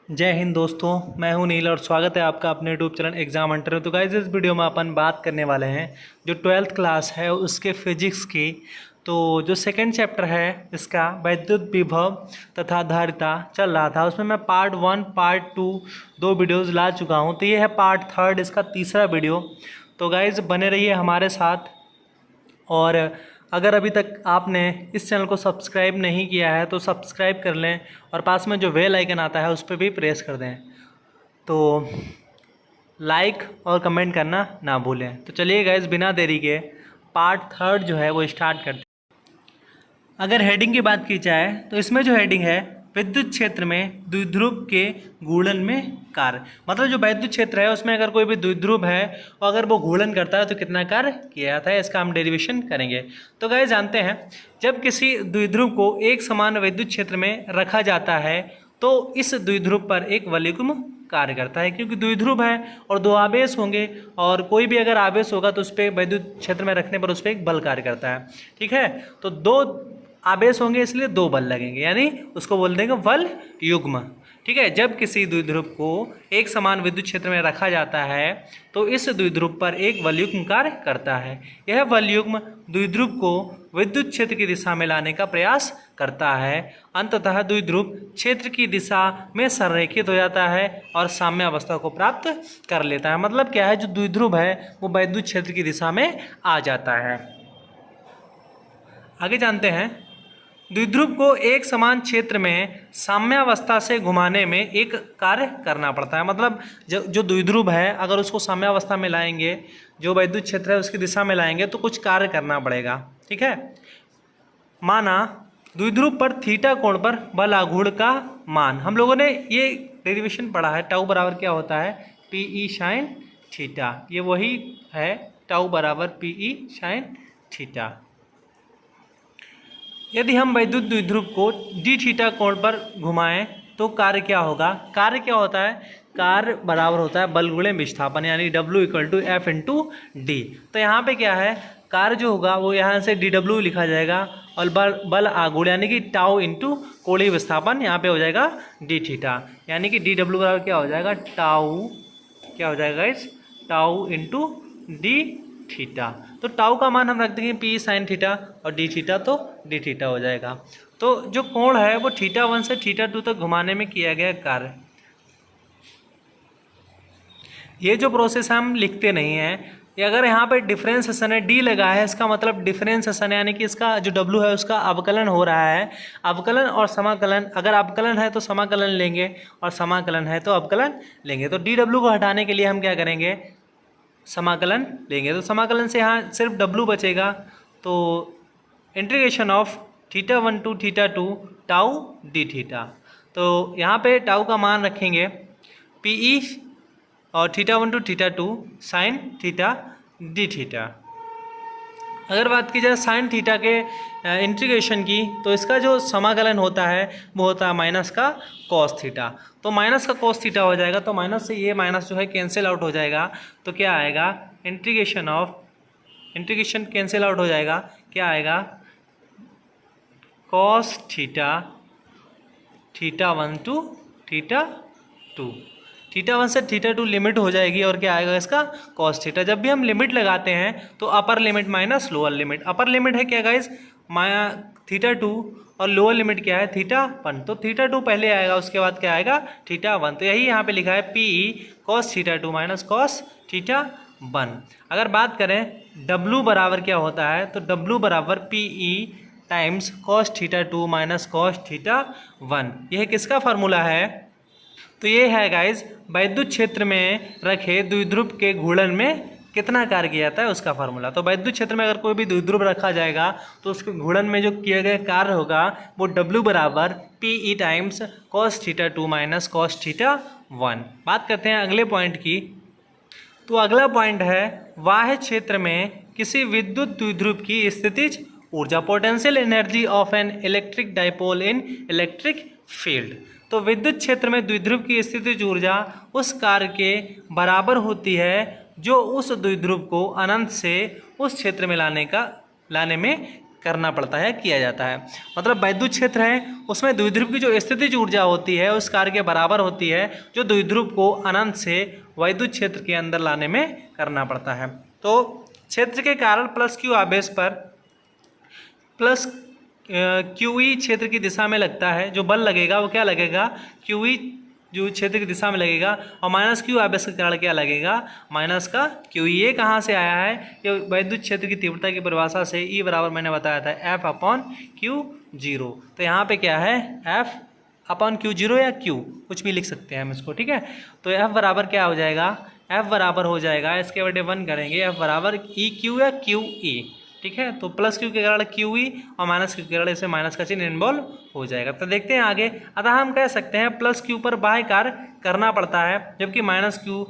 जय हिंद दोस्तों, मैं हूं नील और स्वागत है आपका अपने यूट्यूब चैनल एग्जाम हंटर। तो गाइस इस वीडियो में अपन बात करने वाले हैं जो 12th क्लास है उसके फिजिक्स की। तो जो सेकंड चैप्टर है इसका वैद्युत विभव तथा धारिता चल रहा था, उसमें मैं पार्ट 1 पार्ट 2 दो वीडियोज़ ला चुका हूँ। तो ये है पार्ट 3 इसका तीसरा वीडियो। तो गाइज़ बने रहिए हमारे साथ। और अगर अभी तक आपने इस चैनल को सब्सक्राइब नहीं किया है तो सब्सक्राइब कर लें और पास में जो बेल आइकन आता है उस पर भी प्रेस कर दें। तो लाइक और कमेंट करना ना भूलें। तो चलिए गाइस बिना देरी के पार्ट 3 जो है वो स्टार्ट करते हैं। अगर हेडिंग की बात की जाए तो इसमें जो हेडिंग है विद्युत क्षेत्र में द्विध्रुव के घूर्णन में कार्य, मतलब जो वैद्युत क्षेत्र है उसमें अगर कोई भी द्विध्रुव है और अगर वो घूर्णन करता है तो कितना कार्य किया जाता है, इसका हम डेरिवेशन करेंगे। तो गाइस जानते हैं जब किसी द्विध्रुव को एक समान विद्युत क्षेत्र में रखा जाता है तो इस द्विध्रुव पर एक वलययुग्म कार्य करता है, क्योंकि द्विध्रुव है और दो आवेश होंगे और कोई भी अगर आवेश होगा तो उस पर विद्युत क्षेत्र में रखने पर उस पर एक बल कार्य करता है। ठीक है, तो दो आवेश होंगे इसलिए दो बल लगेंगे, यानी उसको बोल देंगे बल युग्म। ठीक है, जब किसी द्विध्रुव को एक समान विद्युत क्षेत्र में रखा जाता है तो इस द्विध्रुव पर एक वलयुग्म कार्य करता है। यह वलयुग्म द्विध्रुव को विद्युत क्षेत्र की दिशा में लाने का प्रयास करता है। अंततः द्विध्रुव क्षेत्र की दिशा में संरेखित हो जाता है और साम्य अवस्था को प्राप्त कर लेता है। मतलब क्या है, जो द्विध्रुव है वो विद्युत क्षेत्र की दिशा में आ जाता है। आगे जानते हैं द्विध्रुव को एक समान क्षेत्र में साम्यावस्था से घुमाने में एक कार्य करना पड़ता है। मतलब जो द्विध्रुव है अगर उसको साम्यावस्था में लाएंगे, जो विद्युत क्षेत्र है उसकी दिशा में लाएंगे तो कुछ कार्य करना पड़ेगा। ठीक है, माना द्विध्रुव पर थीटा कोण पर बल आघूर्ण का मान, हम लोगों ने ये डेरिवेशन पढ़ा है, टाउ बराबर क्या होता है पी ई साइन थीटा। ये वही है, टाउ बराबर पी ई साइन थीटा। यदि हम वैद्युत द्विध्रुव को डी थीटा कोण पर घुमाएं तो कार्य क्या होगा। कार्य क्या होता है, कार्य बराबर होता है बल गुणे विस्थापन, यानी W = F × D। तो यहाँ पे क्या है, कार्य जो होगा वो यहाँ से dW लिखा जाएगा और बल आघूर्ण यानी कि टाउ इंटू कोणीय विस्थापन यहाँ पे हो जाएगा डी थीटा, यानी कि DW बराबर क्या हो जाएगा, टाउ क्या हो जाएगा इस टाउ इंटू डी थीटा। तो टाउ का मान हम रख देंगे पी साइन थीटा और डी थीटा तो डी थीटा हो जाएगा। तो जो कोण है वो θ1 से θ2 तक घुमाने में किया गया कार्य। ये जो प्रोसेस हम लिखते नहीं हैं, ये अगर यहाँ पे डिफरेंशिएशन है डी लगा है, इसका मतलब डिफरेंशिएशन है, यानी कि इसका जो W है उसका अवकलन हो रहा है। अवकलन और समाकलन, अगर अवकलन है तो समाकलन लेंगे और समाकलन है तो अवकलन लेंगे। तो dW को हटाने के लिए हम क्या करेंगे, समाकलन लेंगे। तो समाकलन से यहाँ सिर्फ W बचेगा, तो integration of θ1 to θ2 tau d theta. तो यहाँ पे टाउ का मान रखेंगे PE और θ1 to θ2 sine theta d theta. अगर बात की जाए साइन थीटा के इंटीग्रेशन की तो इसका जो समाकलन होता है वो होता है माइनस का कॉस थीटा। तो माइनस का कॉस थीटा हो जाएगा, तो माइनस से ये माइनस जो है कैंसिल आउट हो जाएगा। तो क्या आएगा, इंटीग्रेशन कैंसिल आउट हो जाएगा, क्या आएगा कॉस थीटा θ1 to θ2, θ1 से θ2 लिमिट हो जाएगी और क्या आएगा इसका कॉस थीटा। जब भी हम लिमिट लगाते हैं तो upper limit minus lower limit, upper limit है क्या गाइस θ2 और लोअर लिमिट क्या है θ1, तो θ2 पहले आएगा उसके बाद क्या आएगा θ1। तो यही यहाँ पे लिखा है PE cos θ2 माइनस कॉस θ1। अगर बात करें W बराबर क्या होता है, तो W बराबर PE times cos θ2 minus cos θ1। यह किसका फार्मूला है, तो ये है गाइज वैद्युत क्षेत्र में रखे द्विध्रुव के घूर्णन में कितना कार्य किया जाता है उसका फार्मूला। तो वैद्युत क्षेत्र में अगर कोई भी द्विध्रुव रखा जाएगा तो उसके घूर्णन में जो किया गया कार्य होगा वो W बराबर PE times cos θ2 minus cos θ1। बात करते हैं अगले पॉइंट की। तो अगला पॉइंट है बाह्य क्षेत्र में किसी विद्युत द्विध्रुव की स्थितिज ऊर्जा, potential energy of an electric dipole in electric field. तो विद्युत क्षेत्र में द्विध्रुव की स्थितिज ऊर्जा उस कार्य के बराबर होती है जो उस द्विध्रुव को अनंत से उस क्षेत्र में लाने में करना पड़ता है, किया जाता है। मतलब वैद्युत क्षेत्र है उसमें द्विध्रुव की जो स्थितिज ऊर्जा होती है उस कार्य के बराबर होती है जो द्विध्रुव को अनंत से वैद्युत क्षेत्र के अंदर लाने में करना पड़ता है। तो क्षेत्र के कारण प्लस क्यू आवेश पर प्लस क्यू ई क्षेत्र की दिशा में लगता है, जो बल लगेगा वो क्या लगेगा, क्यू ई जो क्षेत्र की दिशा में लगेगा, और माइनस क्यू आवेश के कारण क्या लगेगा, माइनस का क्यू ई। ये कहाँ से आया है, ये वैद्युत क्षेत्र की तीव्रता की परिभाषा से ई बराबर मैंने बताया था एफ अपॉन क्यू जीरो। तो यहाँ पे क्या है, एफ अपॉन क्यू जीरो या क्यू कुछ भी लिख सकते हैं हम इसको, ठीक है। तो एफ बराबर क्या हो जाएगा, एफ बराबर हो जाएगा, इसके बटे 1 करेंगे, एफ बराबर ई क्यू या क्यू ई, ठीक है। तो प्लस क्यू के कारण क्यू ई और माइनस क्यू के कारण इसमें माइनस का चिन्ह इन्वॉल्व हो जाएगा। तो देखते हैं आगे। अतः हम कह सकते हैं प्लस क्यू पर बाह्य कार्य करना पड़ता है जबकि माइनस क्यू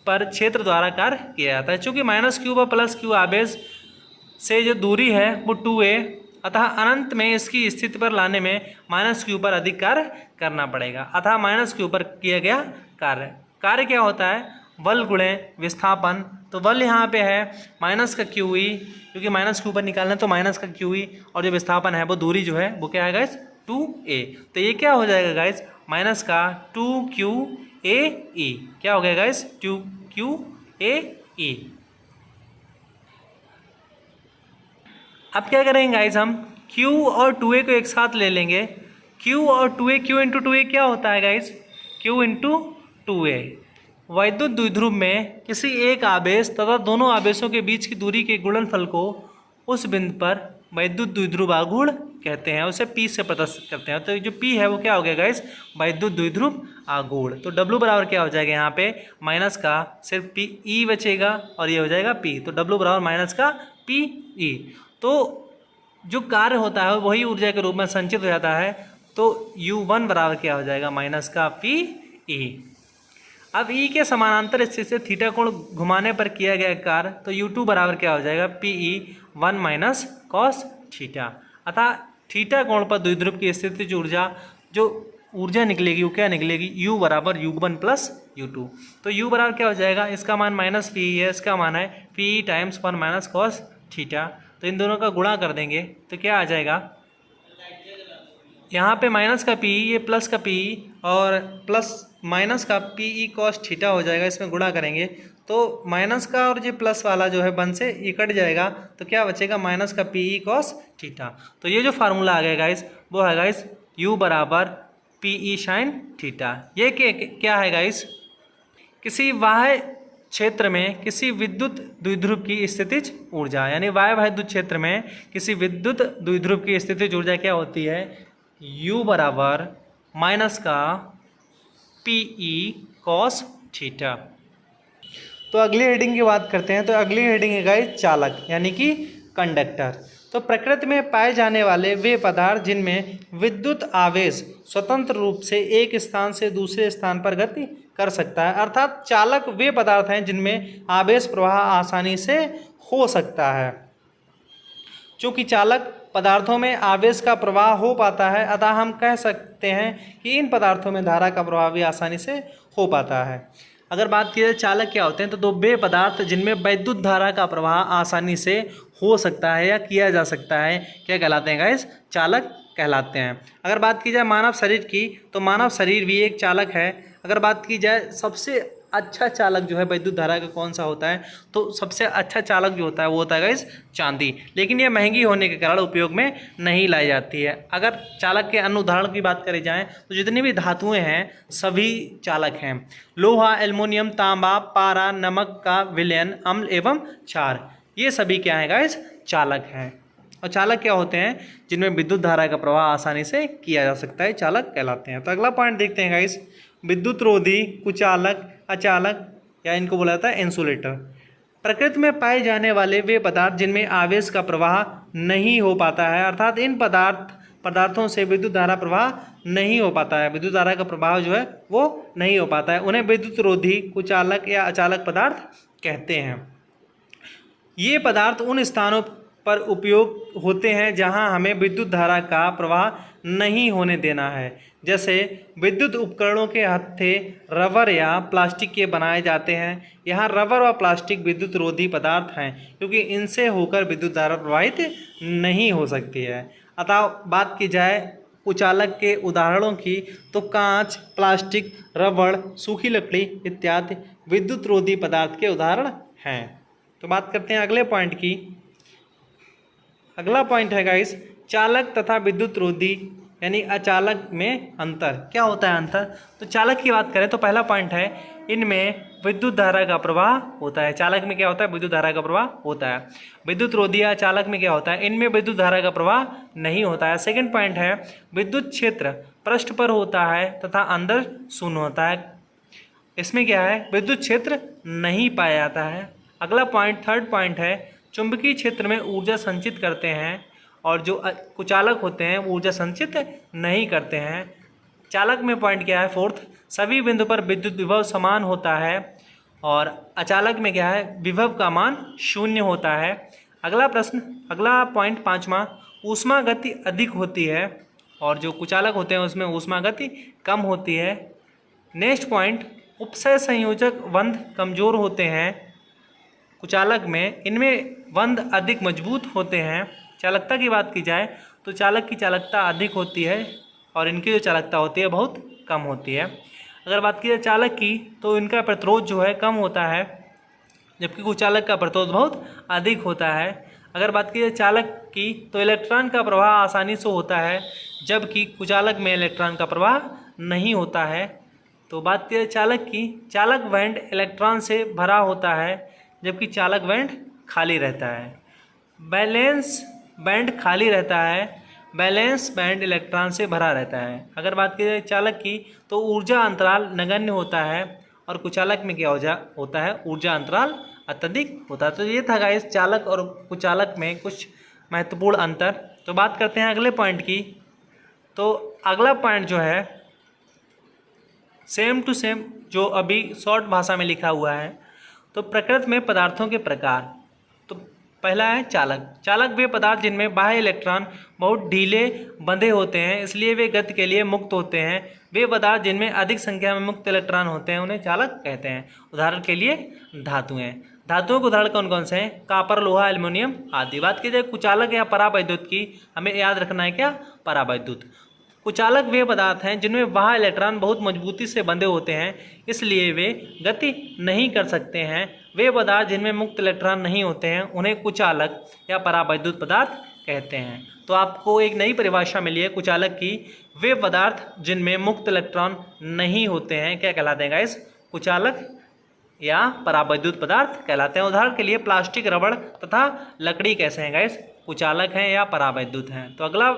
पर क्षेत्र द्वारा कार्य किया जाता है। चूँकि माइनस क्यू व प्लस क्यू आवेश से जो दूरी है वो 2a, अतः अनंत में इसकी स्थिति पर लाने में माइनस क्यू पर अधिक कार्य करना पड़ेगा। अतः माइनस क्यू पर किया गया कार्य क्या होता है, बल गुणे विस्थापन। तो बल यहाँ पे है माइनस का क्यू ई, क्योंकि माइनस क्यू पर निकालना है तो माइनस का क्यू ई, और जो विस्थापन है वो दूरी जो है वो क्या है गाइस, 2a। तो ये क्या हो जाएगा गाइस, माइनस का 2qa, क्या हो गया गाइस, 2qa। अब क्या करेंगे गाइस, हम q और 2a को एक साथ ले लेंगे। q और 2a, q इंटू 2a क्या होता है गाइस, q इंटू 2a। वैद्युत द्विध्रुव में किसी एक आवेश तथा दोनों आवेशों के बीच की दूरी के गुणनफल को उस बिंदु पर वैद्युत द्विध्रुव आघूर्ण कहते हैं, उसे P से प्रदर्शित करते हैं। तो जो P है वो क्या हो गया गाइस, वैद्युत द्विध्रुव आघूर्ण। तो W बराबर क्या हो जाएगा, यहाँ पे माइनस का सिर्फ P E बचेगा और ये हो जाएगा P। तो W बराबर माइनस का P E। तो जो कार्य होता है वही ऊर्जा के रूप में संचित हो जाता है। तो U1 बराबर क्या हो जाएगा, माइनस का P E। अब E के समानांतर स्थिति से थीटा कोण घुमाने पर किया गया कार्य, तो U2 बराबर क्या हो जाएगा, PE 1 माइनस कॉस थीटा। अतः थीटा कोण पर द्विध्रुव की स्थितिज ऊर्जा जो ऊर्जा निकलेगी वो क्या निकलेगी, U बराबर U1 प्लस U2। तो U बराबर क्या हो जाएगा, इसका मान माइनस PE है, इसका मान है PE times 1 minus cos theta. तो इन दोनों का गुणा कर देंगे तो क्या आ जाएगा, यहाँ पे माइनस का PE, ये प्लस का PE और प्लस माइनस का PE कॉस थीटा हो जाएगा। इसमें गुणा करेंगे तो माइनस का और ये प्लस वाला जो है 1 से ये कट जाएगा, तो क्या बचेगा, माइनस का PE कॉस थीटा। तो ये जो फार्मूला आ गया गाइस वो है गाइस U बराबर PE साइन थीटा। ये क्या है गाइस, किसी बाह्य क्षेत्र में किसी विद्युत द्विध्रुव की स्थितिज ऊर्जा, यानी बाह्य वैद्युत क्षेत्र में किसी विद्युत द्विध्रुव की स्थितिज ऊर्जा क्या होती है, U बराबर माइनस का PE कॉस थीटा। तो अगली हेडिंग की बात करते हैं। तो अगली हेडिंग है गाइस चालक, यानी कि कंडक्टर। तो प्रकृति में पाए जाने वाले वे पदार्थ जिनमें विद्युत आवेश स्वतंत्र रूप से एक स्थान से दूसरे स्थान पर गति कर सकता है, अर्थात चालक वे पदार्थ हैं जिनमें आवेश प्रवाह आसानी से हो सकता है। चूँकि चालक पदार्थों में आवेश का प्रवाह हो पाता है, अतः हम कह सकते हैं कि इन पदार्थों में धारा का प्रवाह भी आसानी से हो पाता है। अगर बात की जाए चालक क्या होते हैं, तो दो वे पदार्थ जिनमें वैद्युत धारा का प्रवाह आसानी से हो सकता है या किया जा सकता है, क्या कहलाते हैं गाइस, चालक कहलाते हैं। अगर बात की जाए मानव शरीर की, तो मानव शरीर भी एक चालक है। अगर बात की जाए सबसे अच्छा चालक जो है वैद्युत धारा का कौन सा होता है, तो सबसे अच्छा चालक जो होता है वो होता है गाइस चांदी, लेकिन ये महंगी होने के कारण उपयोग में नहीं लाई जाती है। अगर चालक के अन्य उदाहरण की बात करी जाए तो जितनी भी धातुएं हैं सभी चालक हैं। लोहा, एल्युमिनियम, तांबा, पारा, नमक का विलयन, अम्ल एवं क्षार, ये सभी क्या है गाइस, चालक हैं। और चालक क्या होते हैं, जिनमें विद्युत धारा का प्रवाह आसानी से किया जा सकता है, चालक कहलाते हैं। तो अगला पॉइंट देखते हैं गाइस, विद्युत रोधी, कुचालक, अचालक, या इनको बोला जाता है इंसुलेटर। प्रकृति में पाए जाने वाले वे पदार्थ जिनमें आवेश का प्रवाह नहीं हो पाता है, अर्थात इन पदार्थों से विद्युत धारा प्रवाह नहीं हो पाता है, विद्युत धारा का प्रवाह जो है वो नहीं हो पाता है, उन्हें विद्युत रोधी, कुचालक या अचालक पदार्थ कहते हैं। ये पदार्थ उन स्थानों पर उपयोग होते हैं जहां हमें विद्युत धारा का प्रवाह नहीं होने देना है। जैसे विद्युत उपकरणों के हत्थे रबर या प्लास्टिक के बनाए जाते हैं। यहाँ रबर और प्लास्टिक विद्युत रोधी पदार्थ हैं क्योंकि इनसे होकर विद्युत धारा प्रवाहित नहीं हो सकती है। अतः बात की जाए कुचालक के उदाहरणों की तो कांच, प्लास्टिक, रबड़, सूखी लकड़ी इत्यादि विद्युत रोधी पदार्थ के उदाहरण हैं। तो बात करते हैं अगले पॉइंट की। अगला पॉइंट है गाइस, चालक तथा विद्युत रोधी यानी अचालक में अंतर। क्या होता है अंतर? तो चालक की बात करें तो पहला पॉइंट है, इनमें विद्युत धारा का प्रवाह होता है। चालक में क्या होता है? विद्युत धारा का प्रवाह होता है। विद्युत रोधी या चालक में क्या होता है? इनमें विद्युत धारा का प्रवाह नहीं होता है। सेकंड पॉइंट है, विद्युत क्षेत्र पृष्ठ पर होता है तथा अंदर शून्य होता है। इसमें क्या है? विद्युत क्षेत्र नहीं पाया जाता है। अगला पॉइंट, थर्ड पॉइंट है, चुंबकीय क्षेत्र में ऊर्जा संचित करते हैं और जो कुचालक होते हैं वो ऊर्जा संचित नहीं करते हैं। चालक में पॉइंट क्या है? फोर्थ, सभी बिंदु पर विद्युत विभव समान होता है और अचालक में क्या है? विभव का मान शून्य होता है। अगला प्रश्न, अगला पॉइंट पाँचवा, ऊष्मा गति अधिक होती है और जो कुचालक होते हैं उसमें ऊष्मा गति कम होती है। नेक्स्ट पॉइंट, उपसय संयोजक बंध कमजोर होते हैं कुचालक में, इनमें बंध अधिक मजबूत होते हैं। चालकता की बात की जाए तो चालक की चालकता अधिक होती है और इनकी जो चालकता होती है बहुत कम होती है। अगर बात की जाए चालक की तो इनका प्रतिरोध जो है कम होता है जबकि कुचालक का प्रतिरोध बहुत अधिक होता है। अगर बात की जाए चालक की तो इलेक्ट्रॉन का प्रवाह आसानी से होता है जबकि कुचालक में इलेक्ट्रॉन का प्रवाह नहीं होता है। तो बात की जाए चालक की, चालक बैंड इलेक्ट्रॉन से भरा होता है जबकि चालक बैंड खाली रहता है। बैलेंस बैंड खाली रहता है, बैलेंस बैंड इलेक्ट्रॉन से भरा रहता है। अगर बात की जाए चालक की तो ऊर्जा अंतराल नगण्य होता है और कुचालक में क्या होता है? ऊर्जा अंतराल अत्यधिक होता है। तो ये था गाइस चालक और कुचालक में कुछ महत्वपूर्ण अंतर। तो बात करते हैं अगले पॉइंट की। तो अगला पॉइंट जो है सेम टू सेम जो अभी शॉर्ट भाषा में लिखा हुआ है। तो प्रकृति में पदार्थों के प्रकार, तो पहला है चालक। चालक वे पदार्थ जिनमें बाह्य इलेक्ट्रॉन बहुत ढीले बंधे होते हैं इसलिए वे गति के लिए मुक्त होते हैं। वे पदार्थ जिनमें अधिक संख्या में मुक्त इलेक्ट्रॉन होते हैं उन्हें चालक कहते हैं। उदाहरण के लिए धातुएं। धातुओं के उदाहरण कौन कौन से हैं? कापर, लोहा, एल्युमिनियम आदि। बात की जाए कुचालक या परावैद्युत की, हमें याद रखना है क्या? परावैद्युत। कुचालक वे पदार्थ हैं जिनमें बाह्य इलेक्ट्रॉन बहुत मजबूती से बंधे होते हैं इसलिए वे गति नहीं कर सकते हैं। वे पदार्थ जिनमें मुक्त इलेक्ट्रॉन नहीं होते हैं उन्हें कुचालक या परावैद्युत पदार्थ कहते हैं। तो आपको एक नई परिभाषा मिली है कुचालक की, वे पदार्थ जिनमें मुक्त इलेक्ट्रॉन नहीं होते हैं क्या कहलाते हैं गाइस? कुचालक या परावैद्युत पदार्थ कहलाते हैं। उदाहरण के लिए प्लास्टिक, रबड़ तथा लकड़ी कैसे हैं गाइस? कुचालक हैं या परावैद्युत हैं। तो अगला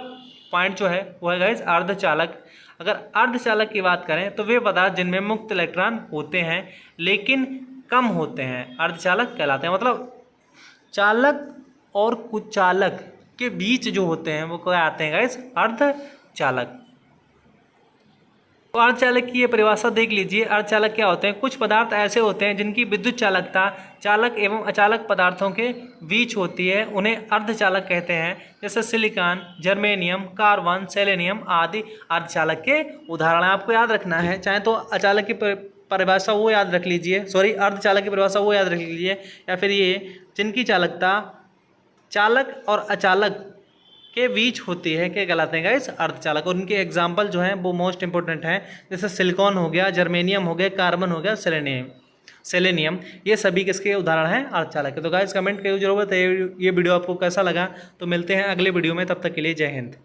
पॉइंट जो है वो है गाइस अर्धचालक। अगर अर्धचालक की बात करें तो वे पदार्थ जिनमें मुक्त इलेक्ट्रॉन होते हैं लेकिन कम होते हैं अर्धचालक कहलाते हैं। मतलब चालक और कुचालक के बीच जो होते हैं वो क्या आते हैं गाइस? अर्धचालक। तो अर्धचालक की ये परिभाषा देख लीजिए। अर्धचालक क्या होते हैं? कुछ पदार्थ ऐसे होते हैं जिनकी विद्युत चालकता चालक एवं अचालक पदार्थों के बीच होती है, उन्हें अर्धचालक कहते हैं। जैसे सिलिकॉन, जर्मेनियम, कार्बन, सेलेनियम आदि अर्धचालक के उदाहरण। आपको याद रखना है, चाहे तो अचालक की परिभाषा वो याद रख लीजिए, सॉरी अर्धचालक की परिभाषा वो याद रख लीजिए, या फिर ये जिनकी चालकता चालक और अचालक के बीच होती है क्या कहलाते हैं गाइस? अर्धचालक। और उनके एग्जाम्पल जो हैं वो मोस्ट इंपॉर्टेंट हैं, जैसे सिलिकॉन हो गया, जर्मेनियम हो गया, कार्बन हो गया, सेलेनियम ये सभी किसके उदाहरण हैं? अर्धचालक के। तो गाइस कमेंट की जरूरत है ये वीडियो आपको कैसा लगा। तो मिलते हैं अगले वीडियो में, तब तक के लिए जय हिंद।